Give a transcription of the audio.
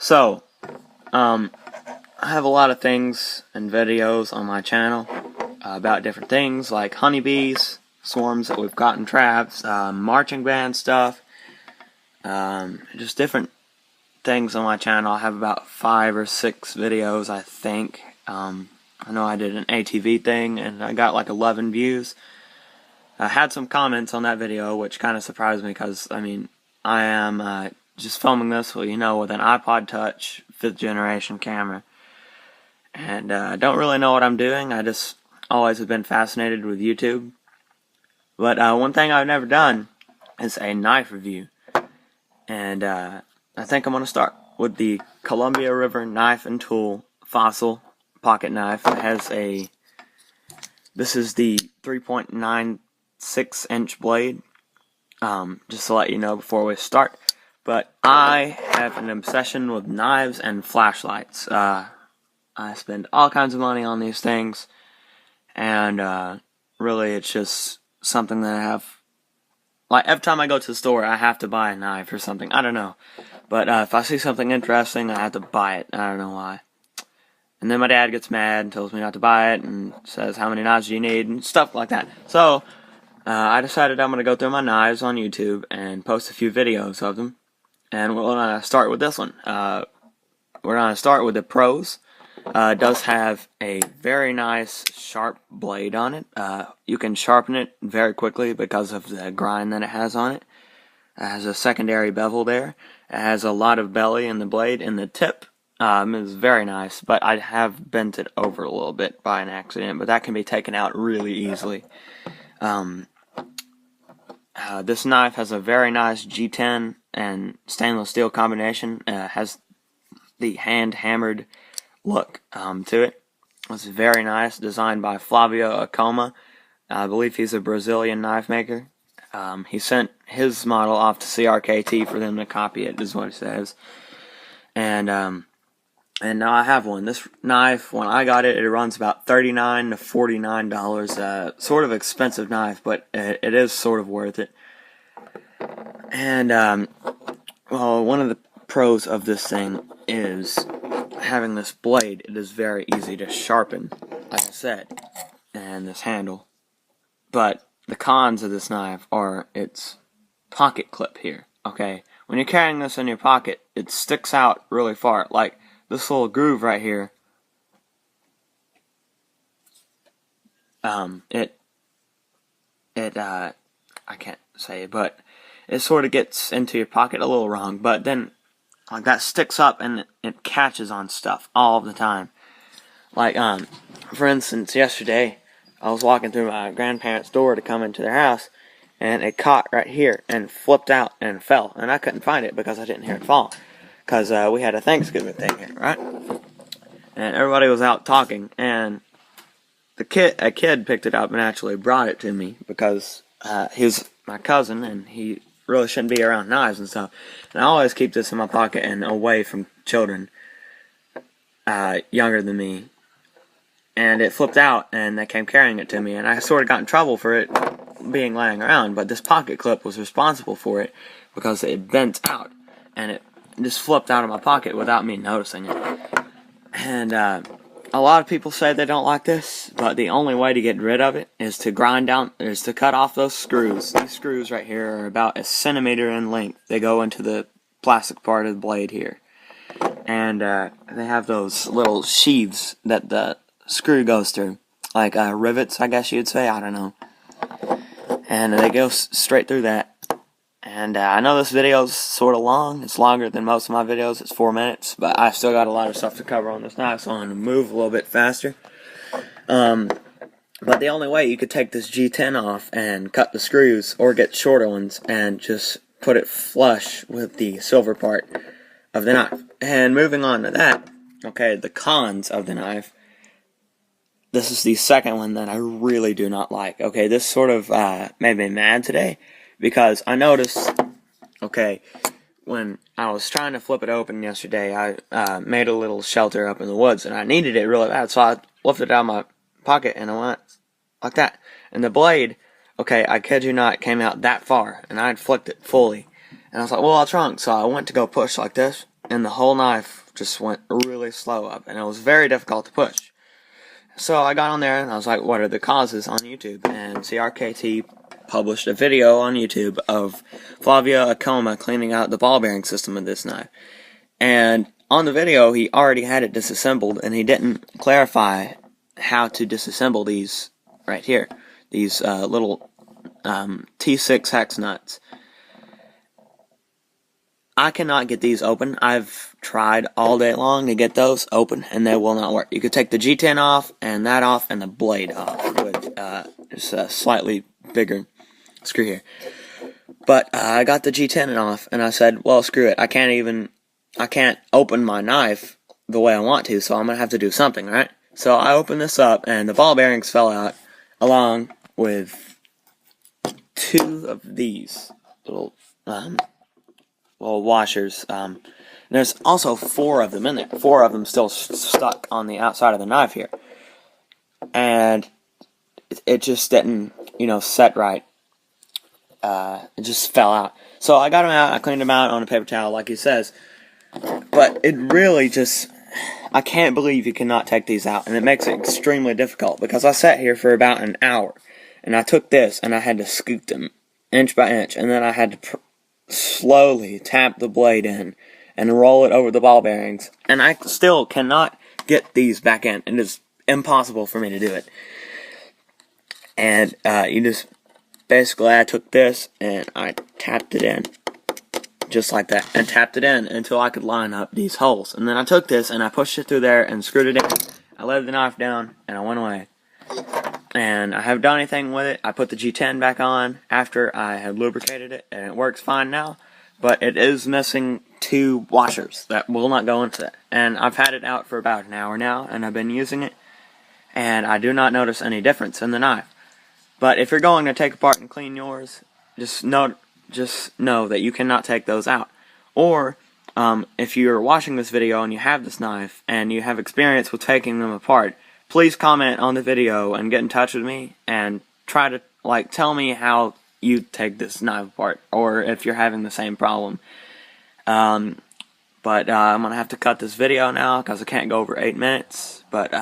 So, I have a lot of things and videos on my channel about different things like honeybees, swarms that we've got in traps, marching band stuff, just different things on my channel. I have about 5 or 6 videos, I think. I know I did an ATV thing and I got like 11 views. I had some comments on that video, which kind of surprised me because, I am just filming this, with an iPod Touch 5th generation camera. And I don't really know what I'm doing. I just always have been fascinated with YouTube. But one thing I've never done is a knife review. And I think I'm going to start with the Columbia River Knife and Tool Fossil Pocket Knife. It has this is the 3.96 inch blade. Just to let you know before we start. But I have an obsession with knives and flashlights. I spend all kinds of money on these things, and really it's just something that I have. Like, every time I go to the store, I have to buy a knife or something. I don't know. But if I see something interesting, I have to buy it. I don't know why. And then my dad gets mad and tells me not to buy it and says, how many knives do you need, and stuff like that. So, I decided I'm going to go through my knives on YouTube and post a few videos of them. And we're going to start with this one. We're going to start with the Pros. It does have a very nice sharp blade on it. You can sharpen it very quickly because of the grind that it has on it. It has a secondary bevel there. It has a lot of belly in the blade, and the tip is very nice, but I have bent it over a little bit by an accident, but that can be taken out really easily. This knife has a very nice G10 and stainless steel combination. Has the hand-hammered look to it. It's very nice, designed by Flavio Acoma. I believe he's a Brazilian knife maker. He sent his model off to Crkt for them to copy it, is what it says. And now I have one. This knife, when I got it, it runs about $39 to $49. Sort of expensive knife, but it is sort of worth it. And, well, one of the pros of this thing is having this blade. It is very easy to sharpen, like I said, and this handle. But the cons of this knife are its pocket clip here, okay? When you're carrying this in your pocket, it sticks out really far. Like this little groove right here, I can't say it, but it sort of gets into your pocket a little wrong, but then like that sticks up and it catches on stuff all the time. Like, for instance, yesterday I was walking through my grandparents' door to come into their house, and it caught right here and flipped out and fell, and I couldn't find it because I didn't hear it fall, because we had a Thanksgiving thing here, right? And everybody was out talking, and a kid picked it up and actually brought it to me because he was my cousin and he really shouldn't be around knives and stuff. And I always keep this in my pocket and away from children younger than me. And it flipped out and they came carrying it to me, and I sort of got in trouble for it being laying around, but this pocket clip was responsible for it because it bent out and it just flipped out of my pocket without me noticing it. And a lot of people say they don't like this, but the only way to get rid of it is to cut off those screws. These screws right here are about a centimeter in length. They go into the plastic part of the blade here. And they have those little sheaths that the screw goes through. Like rivets, I guess you'd say. I don't know. And they go straight through that. And I know this video is sort of long. It's longer than most of my videos. It's 4 minutes. But I've still got a lot of stuff to cover on this knife, so I'm going to move a little bit faster. But the only way you could take this G10 off and cut the screws, or get shorter ones, and just put it flush with the silver part of the knife. And moving on to that, okay, the cons of the knife. This is the second one that I really do not like. Okay, this sort of made me mad today, because I noticed, okay, when I was trying to flip it open yesterday, I made a little shelter up in the woods, and I needed it really bad, so I lifted it out of my pocket, and I went like that. And the blade, okay, I kid you not, came out that far, and I had flicked it fully. And I was like, well, it's wrong, so I went to go push like this, and the whole knife just went really slow up, and it was very difficult to push. So I got on there and I was like, what are the causes on YouTube? And Crkt published a video on YouTube of Flavio Acoma cleaning out the ball bearing system of this knife. And on the video, he already had it disassembled, and he didn't clarify how to disassemble these right here. These little T6 hex nuts. I cannot get these open. I've tried all day long to get those open, and they will not work. You could take the G10 off, and that off, and the blade off with just a slightly bigger screw here. But I got the G10 off, and I said, well, screw it. I can't open my knife the way I want to, so I'm going to have to do something, right? So I opened this up, and the ball bearings fell out, along with 2 of these little washers. There's also 4 of them in there. 4 of them still stuck on the outside of the knife here. And it just didn't, set right. It just fell out. So I got them out, I cleaned them out on a paper towel like he says. But it really just, I can't believe you cannot take these out. And it makes it extremely difficult, because I sat here for about an hour. And I took this and I had to scoop them inch by inch. And then I had to slowly tap the blade in and roll it over the ball bearings. And I still cannot get these back in. It is impossible for me to do it. And basically I took this and I tapped it in. Just like that, and tapped it in until I could line up these holes. And then I took this and I pushed it through there and screwed it in. I laid the knife down and I went away. And I haven't done anything with it. I put the G10 back on after I had lubricated it, and it works fine now. But it is missing 2 washers that will not go into it. And I've had it out for about an hour now, and I've been using it, and I do not notice any difference in the knife. But if you're going to take apart and clean yours, just know that you cannot take those out. Or, if you're watching this video and you have this knife and you have experience with taking them apart, please comment on the video and get in touch with me and try to, tell me how you take this knife apart, or if you're having the same problem. But I'm going to have to cut this video now because I can't go over 8 minutes. But